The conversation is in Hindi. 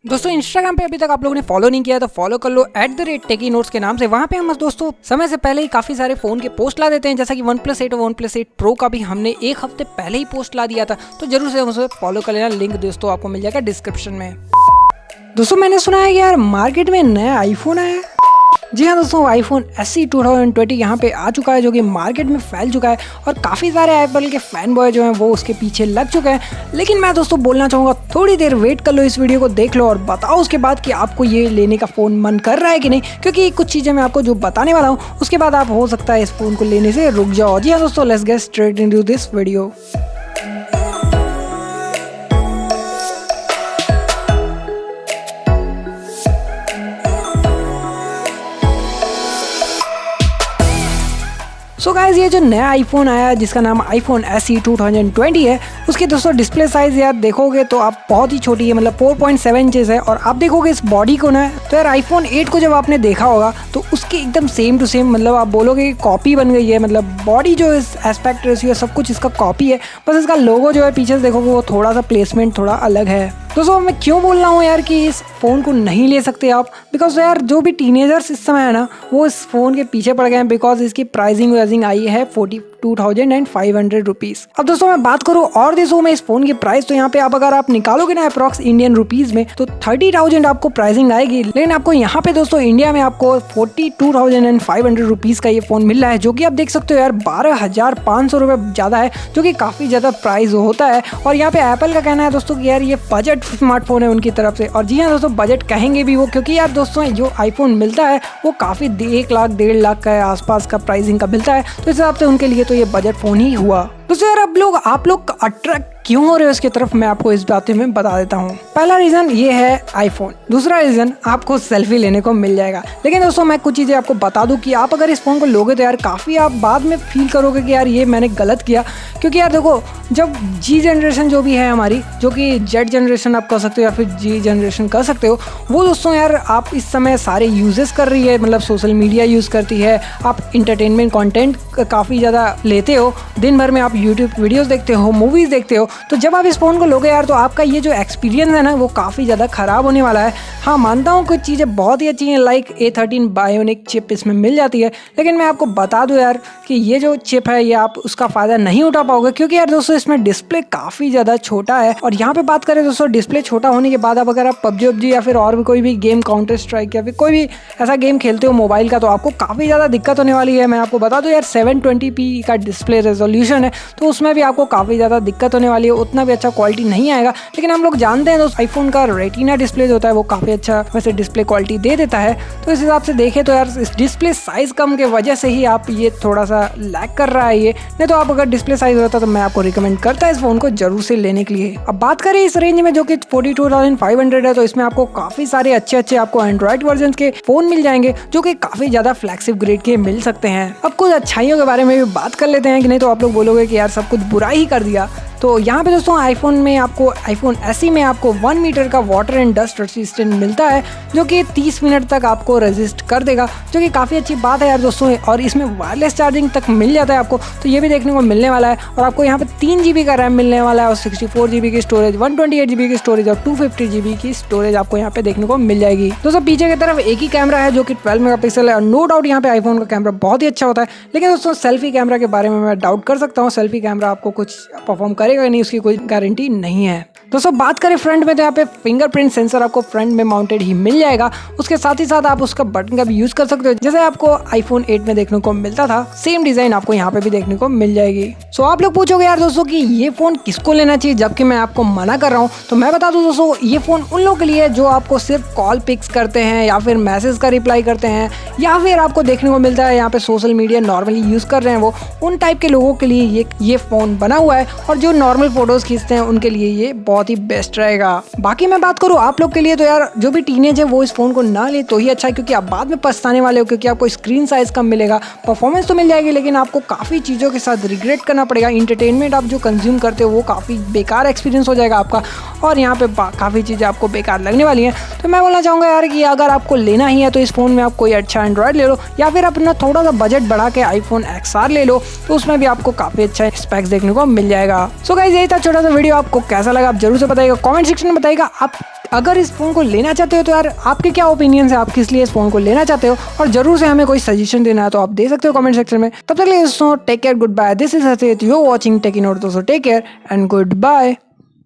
दोस्तों इंस्टाग्राम पे अभी तक आप लोगों ने फॉलो नहीं किया तो फॉलो कर लो @Techy नोट्स के नाम से। वहाँ पे हम दोस्तों समय से पहले ही काफी सारे फोन के पोस्ट ला देते हैं, जैसा कि OnePlus 8 और OnePlus 8 Pro का भी हमने एक हफ्ते पहले ही पोस्ट ला दिया था, तो जरूर से उसे फॉलो कर लेना। लिंक दोस्तों आपको मिल जाएगा डिस्क्रिप्शन में। दोस्तों मैंने सुना है कि यार मार्केट में नया आईफोन आया है। जी हाँ दोस्तों, iPhone SE 2020 यहाँ पे आ चुका है, जो कि मार्केट में फैल चुका है और काफ़ी सारे एप्पल के फैन बॉय जो हैं वो उसके पीछे लग चुके हैं। लेकिन मैं दोस्तों बोलना चाहूँगा, थोड़ी देर वेट कर लो, इस वीडियो को देख लो और बताओ उसके बाद कि आपको ये लेने का फ़ोन मन कर रहा है कि नहीं, क्योंकि कुछ चीज़ें मैं आपको जो बताने वाला हूँ उसके बाद आप हो सकता है इस फ़ोन को लेने से रुक जाओ। जी हाँ दोस्तों, let's get straight into this video. So guys, ये जो नया आईफोन आया है जिसका नाम iPhone SE 2020 है, उसके दोस्तों डिस्प्ले साइज यार देखोगे तो आप बहुत ही छोटी है, मतलब 4.7 इंचेस है। और आप देखोगे इस बॉडी को ना, तो यार iPhone 8 को जब आपने देखा होगा तो उसके एकदम सेम टू सेम, मतलब आप बोलोगे कि कॉपी बन गई है। मतलब बॉडी जो इस एस्पेक्ट रेशियो सब कुछ इसका कॉपी है, बस इसका लोगो जो है पीछे से देखोगे वो थोड़ा सा प्लेसमेंट थोड़ा अलग है। दोस्तों मैं क्यों बोल रहा हूँ यार कि इस फ़ोन को नहीं ले सकते आप, बिकॉज यार जो भी टीनेजर्स इस समय है ना वो इस फ़ोन के पीछे पड़ गए हैं, बिकॉज इसकी प्राइसिंग आई है 42,500 रुपीज़। अब दोस्तों मैं बात करूँ और देशों में इस फ़ोन की प्राइस, तो यहाँ पे आप अगर आप निकालोगे ना अप्रॉक्स इंडियन रुपीज़ में तो 30,000 आपको प्राइसिंग आएगी। लेकिन आपको यहाँ पे दोस्तों इंडिया में आपको 42,500 रुपीज़ का ये फ़ोन मिल रहा है, जो कि आप देख सकते हो यार 12,500 रुपये ज़्यादा है, जो कि काफ़ी ज़्यादा प्राइस होता है। और यहाँ पे एप्पल का कहना है दोस्तों कि यार ये बजट स्मार्टफोन है उनकी तरफ से। और जी हाँ दोस्तों, बजट कहेंगे भी वो, क्योंकि यार दोस्तों जो आईफोन मिलता है वो काफ़ी 1 लाख 1.5 लाख का आसपास का प्राइसिंग का मिलता है, तो इस हिसाब से उनके लिए तो ये बजट फ़ोन ही हुआ। दोस्तों यार अब आप लोग अट्रैक्ट क्यों हो रहे हो इसकी तरफ, मैं आपको इस बात में बता देता हूँ। पहला रीज़न ये है आईफोन, दूसरा रीज़न आपको सेल्फी लेने को मिल जाएगा। लेकिन दोस्तों मैं कुछ चीज़ें आपको बता दूँ कि आप अगर इस फ़ोन को लोगे तो यार काफ़ी आप बाद में फील करोगे कि यार ये मैंने गलत किया। क्योंकि यार देखो, जब जी जनरेशन जो भी है हमारी, जो कि जेड जनरेशन आप कह सकते हो या फिर जी जनरेशन कह सकते हो, वो दोस्तों यार आप इस समय सारे यूजेस कर रही है, मतलब सोशल मीडिया यूज़ करती है, आप इंटरटेनमेंट कॉन्टेंट काफ़ी ज़्यादा लेते हो, दिन भर में आप यूट्यूब वीडियोज़ देखते हो, मूवीज़ देखते हो। तो जब आप इस फ़ोन को लोगे यार तो आपका ये जो एक्सपीरियंस है ना वो काफ़ी ज़्यादा ख़राब होने वाला है। हाँ मानता हूँ कुछ चीज़ें बहुत ही अच्छी हैं, लाइक A13 बायोनिक चिप इसमें मिल जाती है, लेकिन मैं आपको बता दूँ यार कि ये जो चिप है ये आप उसका फ़ायदा नहीं उठा पाओगे, क्योंकि यार दोस्तों इसमें डिस्प्ले काफ़ी ज़्यादा छोटा है। और यहाँ पे बात करें दोस्तों डिस्प्ले छोटा होने के बाद अब अगर आप PUBG या फिर और भी कोई भी गेम, काउंटर स्ट्राइक या फिर कोई भी ऐसा गेम खेलते हो मोबाइल का, तो आपको काफ़ी ज़्यादा दिक्कत होने वाली है। मैं आपको बता दूँ यार 720p का डिस्प्ले रेजोल्यूशन है, तो उसमें भी आपको काफ़ी ज़्यादा दिक्कत होने वाली है, उतना भी अच्छा क्वालिटी नहीं आएगा। लेकिन हम लोग जानते हैं दोस्तों आईफोन का रेटिना डिस्प्ले जो होता है वो काफ़ी अच्छा वैसे डिस्प्ले क्वालिटी दे देता है। तो इस हिसाब से देखें तो यार इस डिस्प्ले साइज़ कम के वजह से ही आप ये थोड़ा सा लैग कर रहा है ये, नहीं तो आप अगर डिस्प्ले साइज़ होता तो मैं आपको रिकमेंड करता है इस फ़ोन को जरूर से लेने के लिए। अब बात करें इस रेंज में जो कि 42,500 है, तो इसमें आपको काफ़ी सारे अच्छे आपको एंड्रॉइड वर्जन के फ़ोन मिल जाएंगे, जो कि काफ़ी ज़्यादा फ्लैगशिप ग्रेड के मिल सकते हैं। अब कुछ अच्छाइयों के बारे में भी बात कर लेते हैं कि नहीं तो आप लोग बोलोगे कि यार सब कुछ बुरा ही कर दिया। तो यहाँ पे दोस्तों iPhone SE में आपको 1 मीटर का वाटर एंड डस्ट रेजिस्टेंट मिलता है, जो कि 30 मिनट तक आपको रेजिस्ट कर देगा, जो कि काफ़ी अच्छी बात है यार दोस्तों। और इसमें वायरलेस चार्जिंग तक मिल जाता है आपको, तो ये भी देखने को मिलने वाला है। और आपको यहाँ पे 3 GB का रैम मिलने वाला है और 64 GB की स्टोरेज, 128 GB की स्टोरेज और 250 GB की स्टोरेज आपको यहाँ पे देखने को मिल जाएगी। दोस्तों पीछे की तरफ एक ही कैमरा है जो कि 12 मेगापिक्सल है, और नो डाउट यहाँ पे आईफोन का कैमरा बहुत ही अच्छा होता है। लेकिन दोस्तों सेल्फी कैमरा के बारे में मैं डाउट कर सकता हूँ, सेल्फी कैमरा आपको कुछ परफॉर्म करेगा नहीं, उसकी कोई गारंटी नहीं है। दोस्तों बात करें फ्रंट में, तो यहाँ पे फिंगरप्रिंट सेंसर आपको फ्रंट में माउंटेड ही मिल जाएगा। उसके साथ ही साथ आप उसका बटन का भी यूज कर सकते हो, जैसे आपको iPhone 8 में देखने को मिलता था, सेम डिजाइन आपको यहाँ पे भी देखने को मिल जाएगी। सो आप लोग पूछोगे यार दोस्तों कि ये फोन किसको लेना चाहिए, जबकि मैं आपको मना कर रहा हूँ। तो मैं बता दूं दोस्तों, ये फोन उन लोगों के लिए जो आपको सिर्फ कॉल पिक्स करते हैं या फिर मैसेज का रिप्लाई करते हैं, या फिर आपको देखने को मिलता है यहाँ पे सोशल मीडिया नॉर्मली यूज कर रहे हैं, वो उन टाइप के लोगों के लिए ये फोन बना हुआ है। और जो नॉर्मल फोटोज खींचते हैं उनके लिए ये बहुत ही बेस्ट रहेगा। बाकी मैं बात करूँ आप लोग के लिए, तो यार जो भी टीनेज है वो इस फोन को ना ले तो ही अच्छा है, क्योंकि आप बाद में पछताने वाले हो, क्योंकि आपको स्क्रीन साइज कम मिलेगा, परफॉर्मेंस तो मिल जाएगी, लेकिन आपको काफ़ी चीज़ों के साथ रिग्रेट करना पड़ेगा। इंटरटेनमेंट आप जो कंज्यूम करते हो वो काफ़ी बेकार एक्सपीरियंस हो जाएगा आपका, और यहाँ पे काफ़ी चीज़ें आपको बेकार लगने वाली हैं। तो मैं बोलना चाहूँगा यार कि अगर आपको लेना ही है तो इस फ़ोन में आप कोई अच्छा एंड्रॉयड ले लो, या फिर अपना थोड़ा सा बजट बढ़ा के iPhone XR ले लो, तो उसमें भी आपको काफ़ी अच्छा स्पेक्स देखने को मिल जाएगा। सो गाइस यही था छोटा सा वीडियो, आपको कैसा लगा आप जरूर से बताइएगा, कमेंट सेक्शन में बताइएगा। आप अगर इस फ़ोन को लेना चाहते हो तो यार आपके क्या ओपिनियन है, आप किस लिए इस फ़ोन को लेना चाहते हो, और जरूर से हमें कोई सजेशन देना है तो आप दे सकते हो कमेंट सेक्शन में। तब तक के लिए दोस्तों take care, goodbye, this is Harshit, you are watching techy note. दोस्तों take care and good bye.